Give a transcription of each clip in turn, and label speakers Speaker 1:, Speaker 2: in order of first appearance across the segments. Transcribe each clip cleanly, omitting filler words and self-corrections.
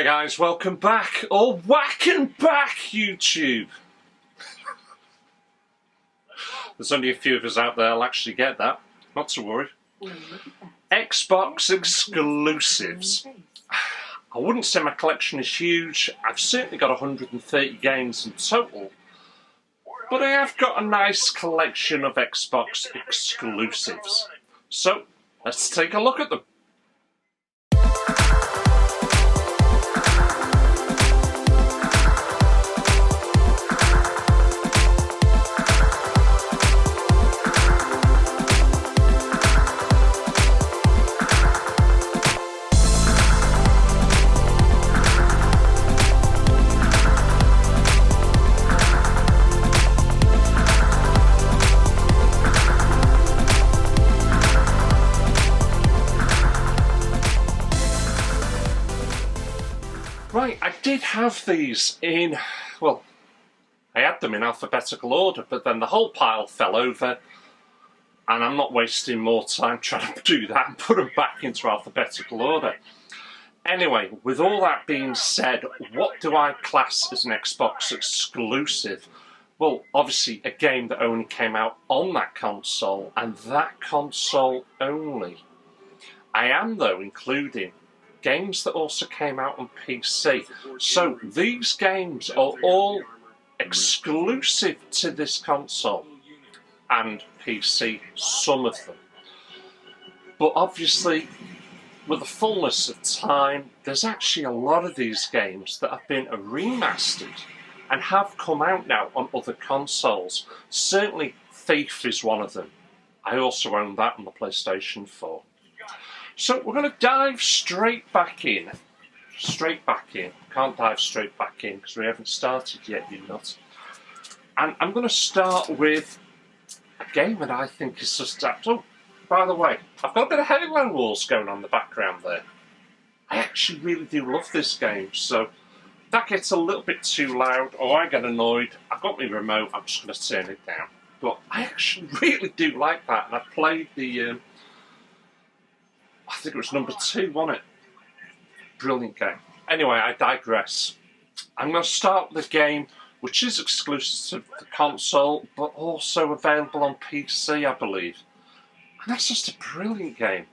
Speaker 1: Hi guys, welcome back, or whacking back, YouTube. There's only a few of us out there who'll actually get that, not to worry. Xbox exclusives. I wouldn't say my collection is huge. I've certainly got 130 games in total, but I have got a nice collection of Xbox exclusives. So, let's take a look at them. Right, I did have these in, well, I had them in alphabetical order, but then the whole pile fell over, and I'm not wasting more time trying to do that and put them back into alphabetical order. Anyway, with all that being said, what do I class as an Xbox exclusive? Well, obviously a game that only came out on that console, and that console only. I am, though, including games that also came out on PC. So these games are all exclusive to this console and PC, some of them. But obviously, with the fullness of time, there's actually a lot of these games that have been remastered and have come out now on other consoles. Certainly Thief is one of them. I also own that on the PlayStation 4. So we're going to dive straight back in. Can't dive straight back in because we haven't started yet, you nut. And I'm going to start with a game that I think is just... Oh, by the way, I've got a bit of Halo Wars going on in the background there. I actually really do love this game, so if that gets a little bit too loud or I get annoyed, I've got my remote, I'm just going to turn it down. But I actually really do like that, and I played the... I think it was number 2, wasn't it? Brilliant game. Anyway, I digress. I'm going to start with a game which is exclusive to the console, but also available on PC, I believe. And that's just a brilliant game.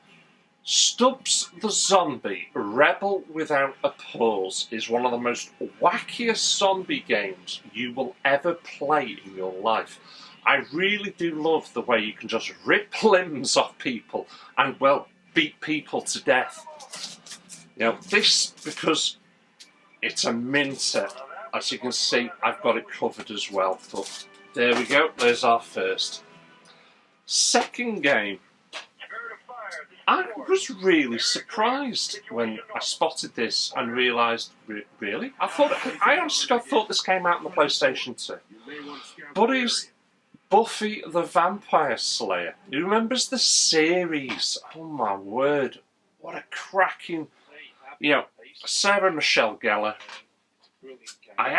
Speaker 1: Stubbs the Zombie, Rebel Without a Pause, is one of the most wackiest zombie games you will ever play in your life. I really do love the way you can just rip limbs off people and, well, beat people to death. You know, this, because it's a minter, as you can see, I've got it covered as well. But there we go, there's our first. Second game, I was really surprised when I spotted this and realised, really? I honestly thought this came out on the PlayStation 2. But it's Buffy the Vampire Slayer. Who remembers the series? Oh my word. What a cracking... You know, Sarah Michelle Gellar. I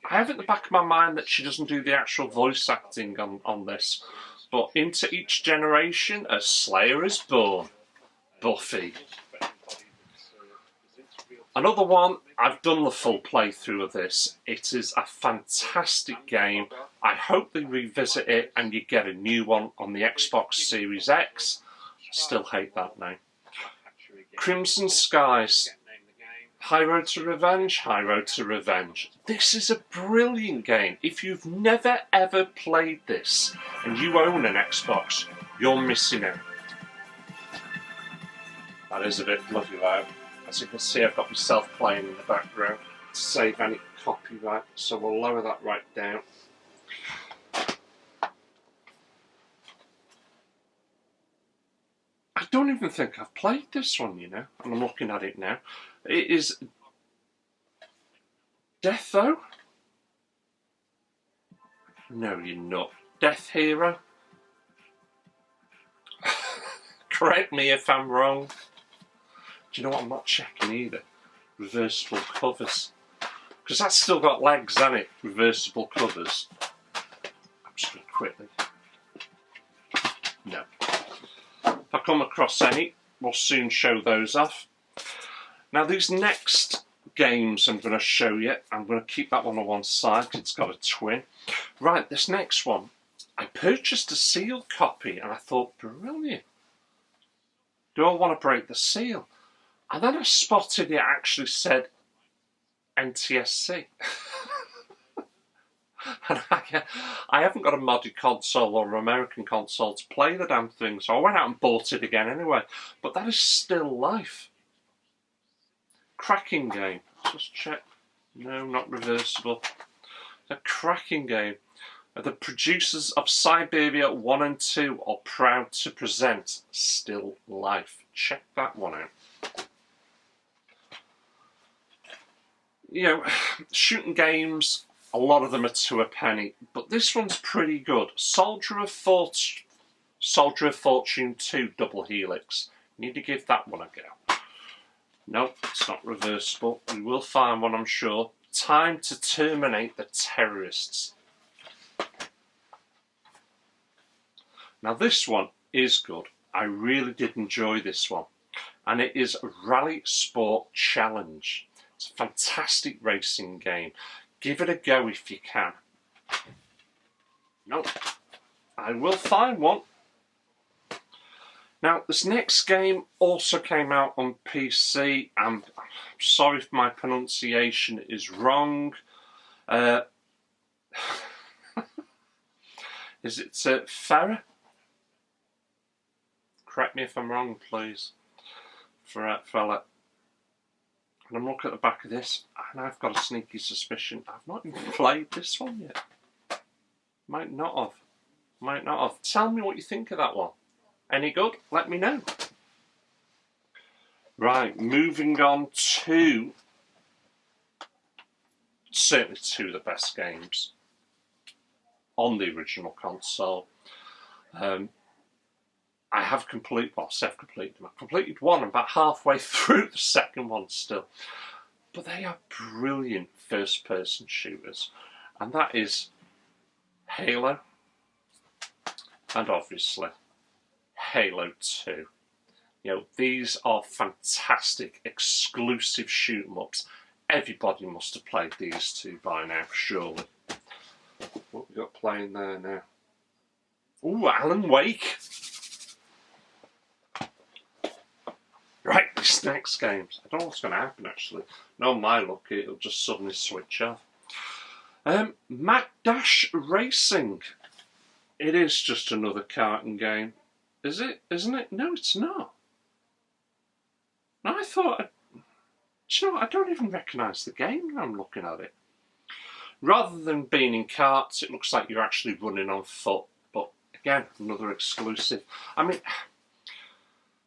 Speaker 1: have in the back of my mind that she doesn't do the actual voice acting on this. But into each generation, a Slayer is born. Buffy. Another one, I've done the full playthrough of this. It is a fantastic game. I hope they revisit it and you get a new one on the Xbox Series X. Still hate that name. Crimson Skies. High Road to Revenge, High Road to Revenge. This is a brilliant game. If you've never ever played this and you own an Xbox, you're missing out. That is a bit bloody loud. As you can see, I've got myself playing in the background to save any copyright, so we'll lower that right down. I don't even think I've played this one, you know, and I'm looking at it now. It is Death, though? No, you're not. Death Hero? Correct me if I'm wrong. Do you know what? I'm not checking either. Reversible covers. Because that's still got legs, hasn't it? Reversible covers. I'm just going to quickly. No. If I come across any, we'll soon show those off. Now these next games I'm going to show you, I'm going to keep that one on one side, it's got a twin. Right, this next one, I purchased a sealed copy and I thought, brilliant. Do I want to break the seal? And then I spotted it actually said NTSC. And I haven't got a modded console or an American console to play the damn thing, so I went out and bought it again anyway. But that is still life. Cracking game. Just check. No, not reversible. A cracking game. The producers of Siberia 1 and 2 are proud to present Still Life. Check that one out. You know, shooting games, a lot of them are to a penny, but this one's pretty good. Soldier of Fortune 2 Double Helix. Need to give that one a go. Nope, it's not reversible. We will find one, I'm sure. Time to Terminate the Terrorists. Now this one is good. I really did enjoy this one. And it is Rally Sport Challenge. It's a fantastic racing game. Give it a go if you can. Nope. I will find one. Now, this next game also came out on PC, and I'm sorry if my pronunciation is wrong. Is it Farah? Correct me if I'm wrong, please. Fella. And I'm looking at the back of this, and I've got a sneaky suspicion I've not even played this one yet. Might not have. Might not have. Tell me what you think of that one. Any good? Let me know. Right, moving on to certainly two of the best games on the original console. I have completed one. I'm about halfway through the second one still. But they are brilliant first-person shooters. And that is Halo and obviously Halo 2. You know, these are fantastic exclusive shoot-em-ups. Everybody must have played these two by now, surely. What we got playing there now? Ooh, Alan Wake. Right, this next game. I don't know what's going to happen actually. No, my luck, it'll just suddenly switch off. McDash Racing. It is just another karting game. Is it? Isn't it? No, it's not. No, I thought... Do you know what? I don't even recognise the game when I'm looking at it. Rather than being in carts, it looks like you're actually running on foot. But again, another exclusive. I mean,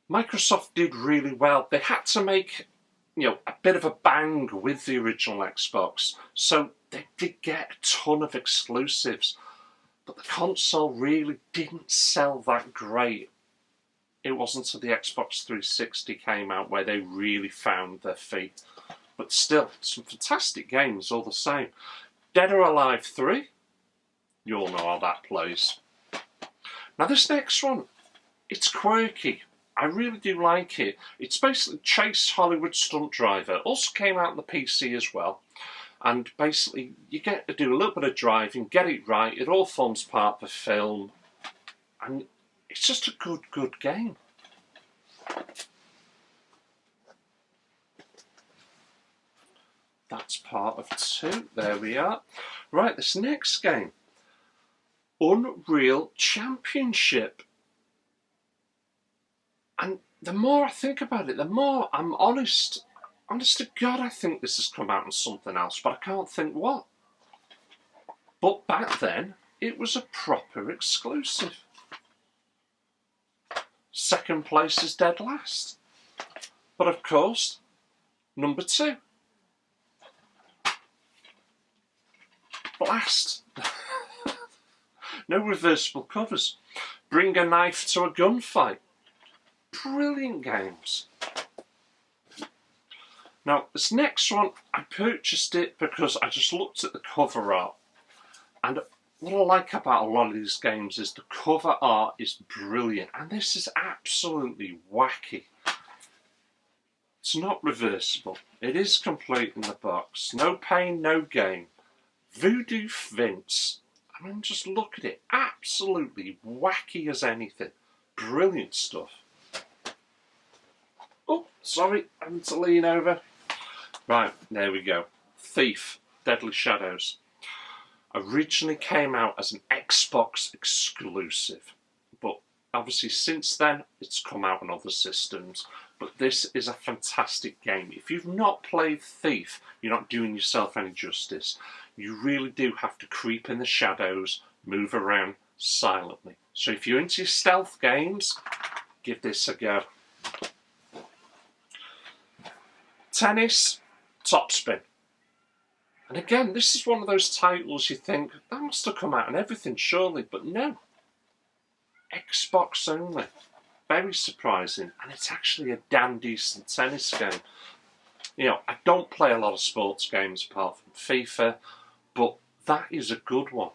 Speaker 1: Microsoft did really well. They had to make, you know, a bit of a bang with the original Xbox. So they did get a ton of exclusives. But the console really didn't sell that great. It wasn't until the Xbox 360 came out where they really found their feet. But still, some fantastic games all the same. Dead or Alive 3, you all know how that plays. Now this next one, it's quirky. I really do like it. It's basically Chase Hollywood Stunt Driver. Also came out on the PC as well. And basically, you get to do a little bit of driving, get it right. It all forms part of the film. And it's just a good game. That's part of 2. There we are. Right, this next game. Unreal Championship. And the more I think about it, the more I'm honest to God, I think this has come out on something else, but I can't think what. But back then, it was a proper exclusive. Second place is dead last. But of course, number 2. Blast. No reversible covers. Bring a knife to a gunfight. Brilliant games. Now, this next one, I purchased it because I just looked at the cover art. And what I like about a lot of these games is the cover art is brilliant. And this is absolutely wacky. It's not reversible. It is complete in the box. No pain, no gain. Voodoo Vince. I mean, just look at it. Absolutely wacky as anything. Brilliant stuff. Oh, sorry, I need to lean over. Right, there we go. Thief, Deadly Shadows. Originally came out as an Xbox exclusive, but obviously since then it's come out on other systems. But this is a fantastic game. If you've not played Thief, you're not doing yourself any justice. You really do have to creep in the shadows, move around silently. So if you're into your stealth games, give this a go. Tennis, Topspin. And again, this is one of those titles you think, that must have come out and everything surely, but no. Xbox only. Very surprising, and it's actually a damn decent tennis game. You know, I don't play a lot of sports games apart from FIFA, but that is a good one.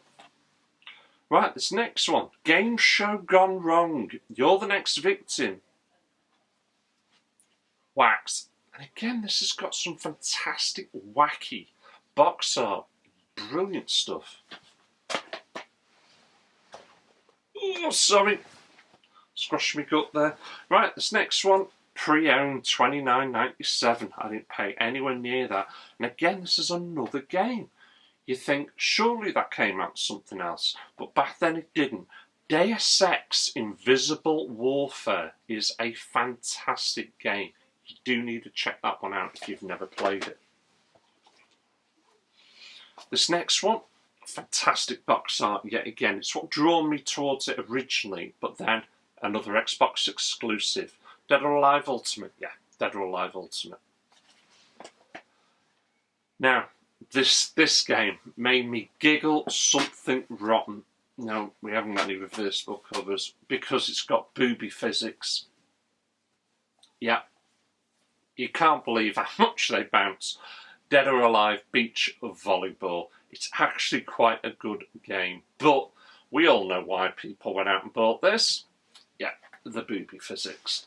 Speaker 1: Right, this next one. Game show gone wrong. You're the next victim. Wax. And again, this has got some fantastic, wacky box art. Brilliant stuff. Oh, sorry. Squashed me gut there. Right, this next one. Pre-owned, $29.97. I didn't pay anywhere near that. And again, this is another game. You think, surely that came out something else. But back then it didn't. Deus Ex Invisible Warfare is a fantastic game. You do need to check that one out if you've never played it. This next one, fantastic box art yet again. It's what drew me towards it originally, but then another Xbox exclusive. Dead or Alive Ultimate. Yeah, Dead or Alive Ultimate. Now, this game made me giggle something rotten. No, we haven't got any reversible covers because it's got booby physics. Yeah. You can't believe how much they bounce. Dead or Alive Beach Volleyball. It's actually quite a good game. But we all know why people went out and bought this. Yeah, the booby physics.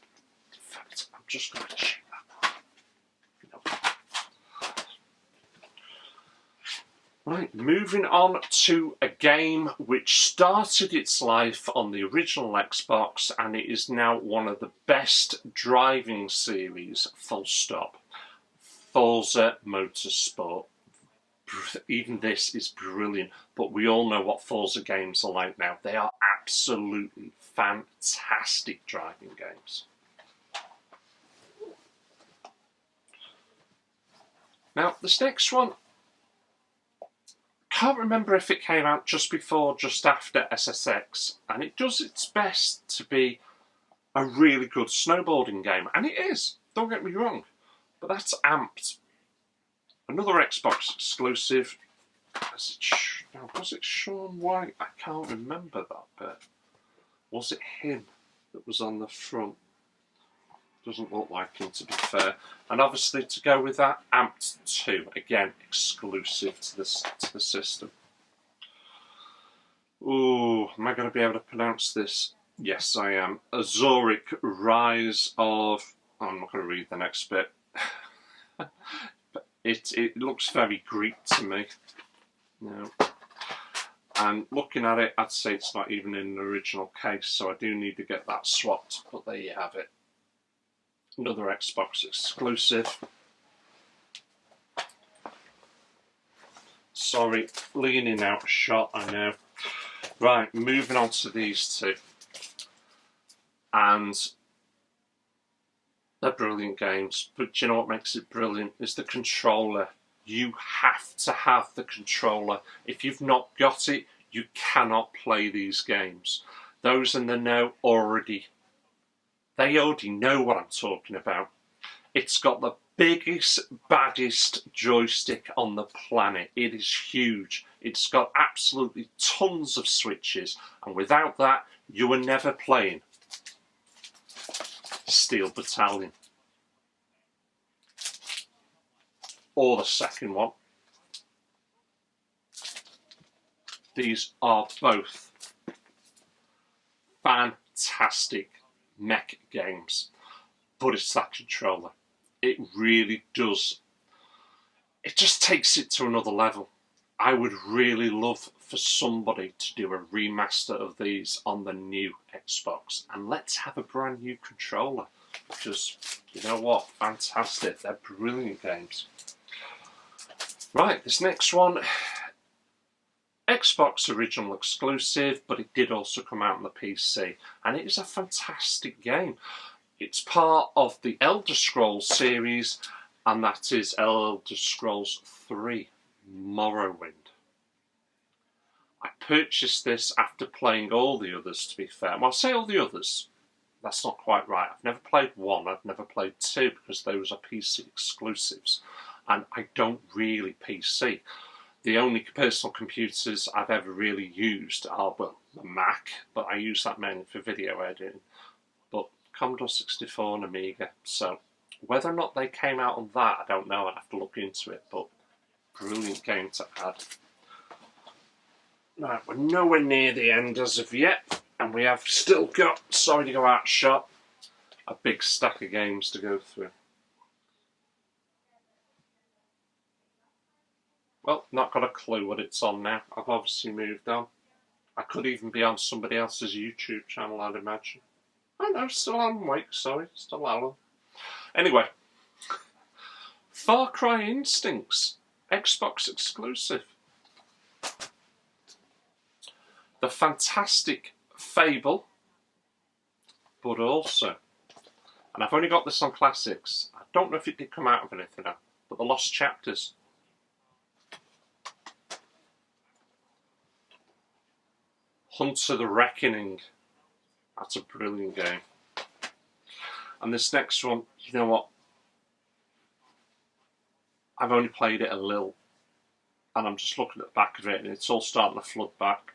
Speaker 1: In fact, I'm just going to check that one. No. Right, moving on to a game which started its life on the original Xbox and it is now one of the best driving series, full stop. Forza Motorsport. Even this is brilliant, but we all know what Forza games are like now. They are absolutely fantastic driving games. Now, this next one, can't remember if it came out just before or just after SSX, and it does its best to be a really good snowboarding game, and it is, don't get me wrong, but that's Amped. Another Xbox exclusive. Was it Shawn White? I can't remember that bit. Was it him that was on the front? Doesn't look like him, to be fair. And obviously, to go with that, Amped 2, again, exclusive to the system. Ooh, am I going to be able to pronounce this? Yes, I am. Azoric Rise of... I'm not going to read the next bit. But it looks very Greek to me. No. And looking at it, I'd say it's not even in an original case, so I do need to get that swapped. But there you have it. Another Xbox exclusive. Sorry, leaning out a shot, I know. Right, moving on to these two. And they're brilliant games, but do you know what makes it brilliant? Is the controller. You have to have the controller. If you've not got it, you cannot play these games. Those in the know they already know what I'm talking about. It's got the biggest, baddest joystick on the planet. It is huge. It's got absolutely tons of switches, and without that, you were never playing Steel Battalion. Or the second one. These are both fantastic Mecca games, but it's that controller. it really does. It just takes it to another level. I would really love for somebody to do a remaster of these on the new Xbox, and let's have a brand new controller, because you know what, fantastic, they're brilliant games. Right, this next one, Xbox original exclusive, but it did also come out on the PC, and it is a fantastic game. It's part of the Elder Scrolls series, and that is Elder Scrolls 3 Morrowind. I purchased this after playing all the others, to be fair. Well, I say all the others, that's not quite right. I've never played 1, I've never played 2, because those are PC exclusives, and I don't really PC. The only personal computers I've ever really used are, well, the Mac, but I use that mainly for video editing, but Commodore 64 and Amiga. So whether or not they came out on that, I don't know, I'd have to look into it, but brilliant game to add. Right, we're nowhere near the end as of yet, and we have still got, sorry to go out shot, a big stack of games to go through. Well, not got a clue what it's on now. I've obviously moved on. I could even be on somebody else's YouTube channel, I'd imagine. Oh no, still Alan Wake, sorry, still Alan. Anyway, Far Cry Instincts, Xbox exclusive. The fantastic Fable, but also, and I've only got this on Classics, I don't know if it did come out of anything else, but the Lost Chapters. Hunter the Reckoning, that's a brilliant game. And this next one, you know what, I've only played it a little, and I'm just looking at the back of it and it's all starting to flood back.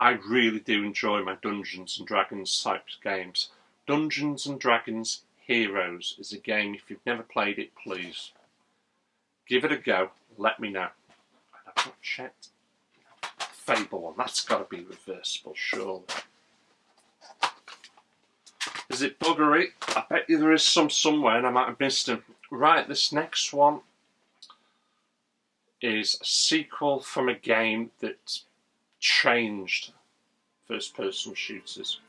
Speaker 1: I really do enjoy my Dungeons and Dragons type games. Dungeons and Dragons Heroes is a game, if you've never played it, please give it a go, let me know. And I've not checked. Fable one, that's got to be reversible, surely. Is it buggery? I bet you there is some somewhere and I might have missed him. Right, this next one is a sequel from a game that changed first-person shooters.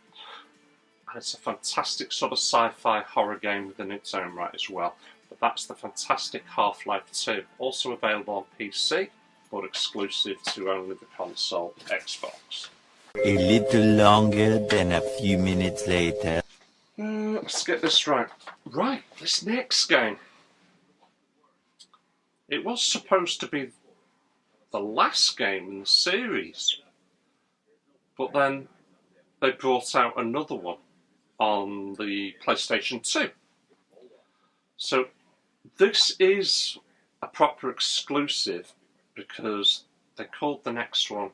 Speaker 1: And it's a fantastic sort of sci-fi horror game within its own right as well. But that's the fantastic Half-Life 2, also available on PC, but exclusive to only the console Xbox.
Speaker 2: A little longer than a few minutes later.
Speaker 1: Let's get this right. Right, this next game. It was supposed to be the last game in the series, but then they brought out another one on the PlayStation 2. So this is a proper exclusive because they called the next one,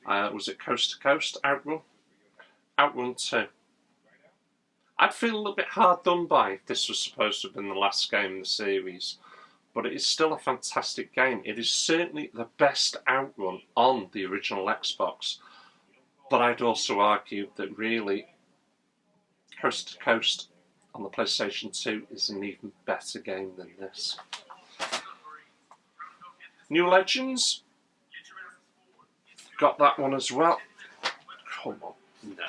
Speaker 1: was it Coast to Coast Outrun? Outrun 2. I'd feel a little bit hard done by if this was supposed to have been the last game in the series, but it is still a fantastic game. It is certainly the best Outrun on the original Xbox, but I'd also argue that really Coast to Coast on the PlayStation 2 is an even better game than this. New Legends, got that one as well. Come on, no.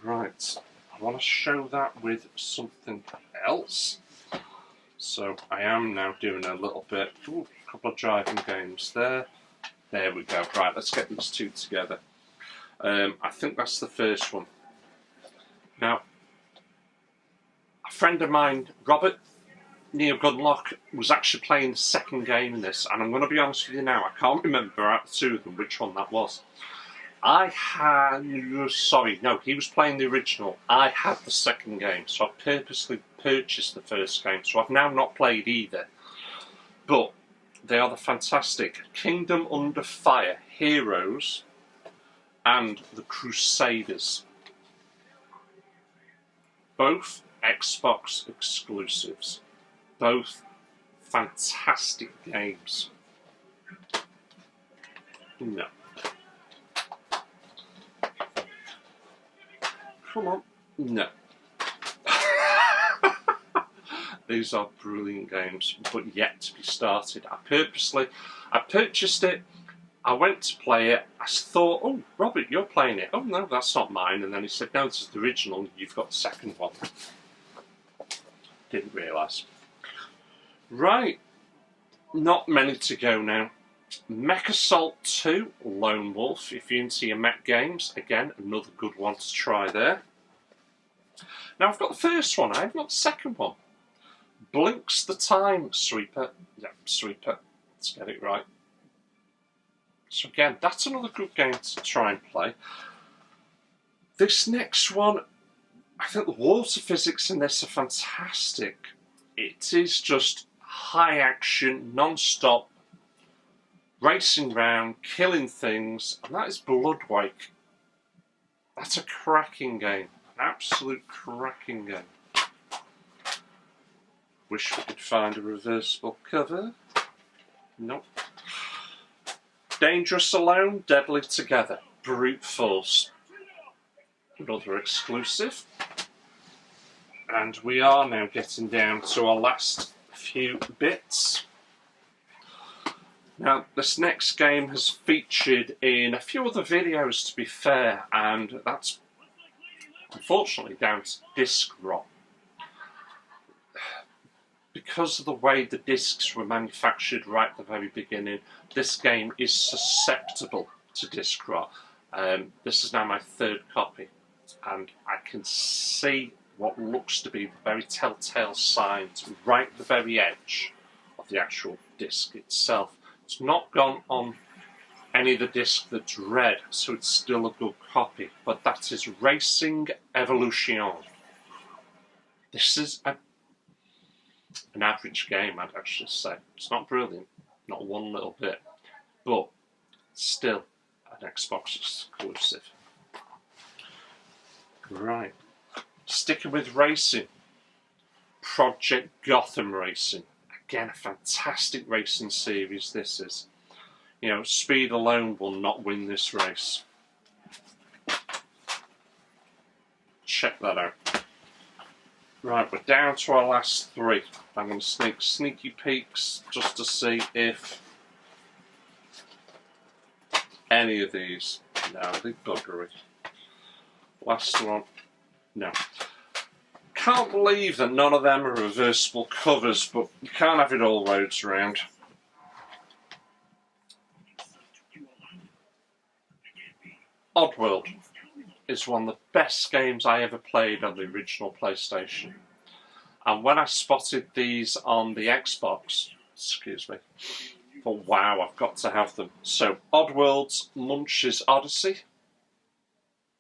Speaker 1: Right, I want to show that with something else. So I am now doing a little bit, a couple of driving games there. There we go. Right, let's get these two together. I think that's the first one. Now, a friend of mine, Robert, Neil Gunlock, was actually playing the second game in this, and I'm going to be honest with you now, I can't remember out of the two of them which one that was. He was playing the original. I had the second game, so I purposely purchased the first game, so I've now not played either. But they are the fantastic Kingdom Under Fire Heroes and the Crusaders. Both Xbox exclusives. Both fantastic games. No. Come on. No. These are brilliant games, but yet to be started. I purchased it, I went to play it, I thought, oh, Robert, you're playing it. Oh, no, that's not mine. And then he said, no, this is the original, you've got the second one. Didn't realise. Right, not many to go now. Mecca 2, Lone Wolf. If you're into your mech games, again, another good one to try there. Now, I've got the first one, I haven't got the second one. Blinks the Time Sweeper. Yeah, Sweeper. Let's get it right. So again, that's another good game to try and play. This next one, I think the water physics in this are fantastic. It is just high action, non-stop, racing round, killing things, and that is Bloodwake. That's a cracking game. An absolute cracking game. Wish we could find a reversible cover. Nope. Dangerous Alone, Deadly Together. Brute Force. Another exclusive. And we are now getting down to our last few bits. Now, this next game has featured in a few other videos, to be fair, and that's unfortunately down to disc rot. Because of the way the discs were manufactured right at the very beginning, this game is susceptible to disc rot. This is now my third copy, and I can see what looks to be the very telltale signs right at the very edge of the actual disc itself. It's not gone on any of the disc that's red, so it's still a good copy, but that is Racing Evolution. This is an average game, I'd actually say. It's not brilliant, not one little bit, but still an Xbox exclusive. Right. Sticking with racing, Project Gotham Racing. Again, a fantastic racing series this is. You know, speed alone will not win this race. Check that out. Right, we're down to our last three. I'm going to sneak sneaky peeks just to see if any of these. No, they're buggery. Last one. No. Can't believe that none of them are reversible covers, but you can't have it all roads around. Oddworld is one of the best games I ever played on the original PlayStation. And when I spotted these on the Xbox, excuse me, I thought, wow, I've got to have them. So, Oddworld's Munch's Odyssey.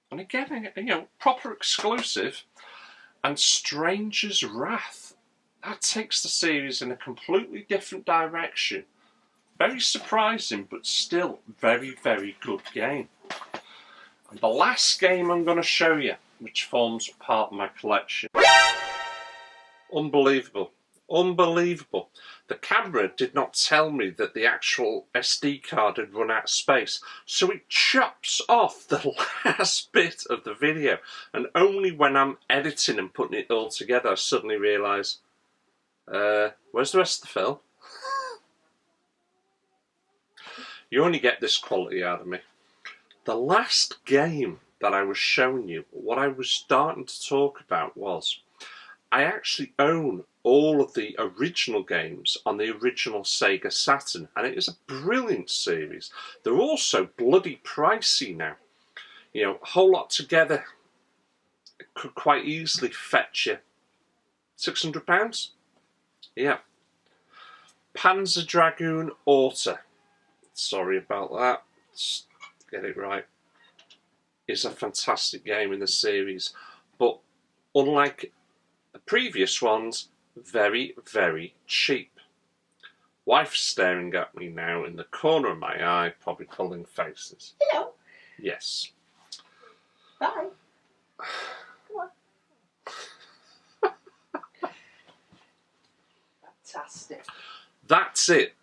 Speaker 1: And again, you know, proper exclusive. And Stranger's Wrath. That takes the series in a completely different direction. Very surprising, but still very, very good game. And the last game I'm going to show you, which forms part of my collection. Unbelievable. Unbelievable. The camera did not tell me that the actual SD card had run out of space, so it chops off the last bit of the video, and only when I'm editing and putting it all together I suddenly realise, where's the rest of the film? You only get this quality out of me. The last game that I was showing you, what I was starting to talk about was, I actually own all of the original games on the original Sega Saturn, and it is a brilliant series. They're also bloody pricey now. You know, a whole lot together could quite easily fetch you £600. Yeah. Panzer Dragoon Auto. Sorry about that. Let's get it right. It's a fantastic game in the series, but unlike the previous ones, very, very cheap. Wife's staring at me now in the corner of my eye, probably pulling faces.
Speaker 3: Hello.
Speaker 1: Yes.
Speaker 3: Bye. Come on. Fantastic.
Speaker 1: That's it.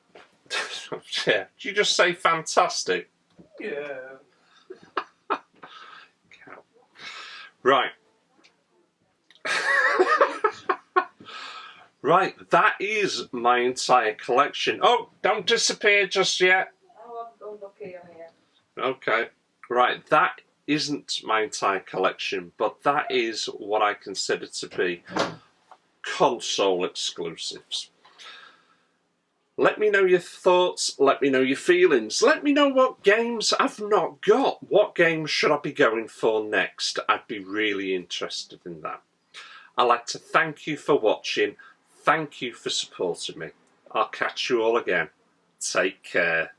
Speaker 1: Yeah. Did you just say fantastic?
Speaker 3: Yeah.
Speaker 1: Right. Right, that is my entire collection. Oh, don't disappear just yet.
Speaker 3: Oh, I'm lucky I'm here.
Speaker 1: Okay. Right, that isn't my entire collection, but that is what I consider to be console exclusives. Let me know your thoughts, let me know your feelings, let me know what games I've not got. What games should I be going for next? I'd be really interested in that. I'd like to thank you for watching. Thank you for supporting me. I'll catch you all again. Take care.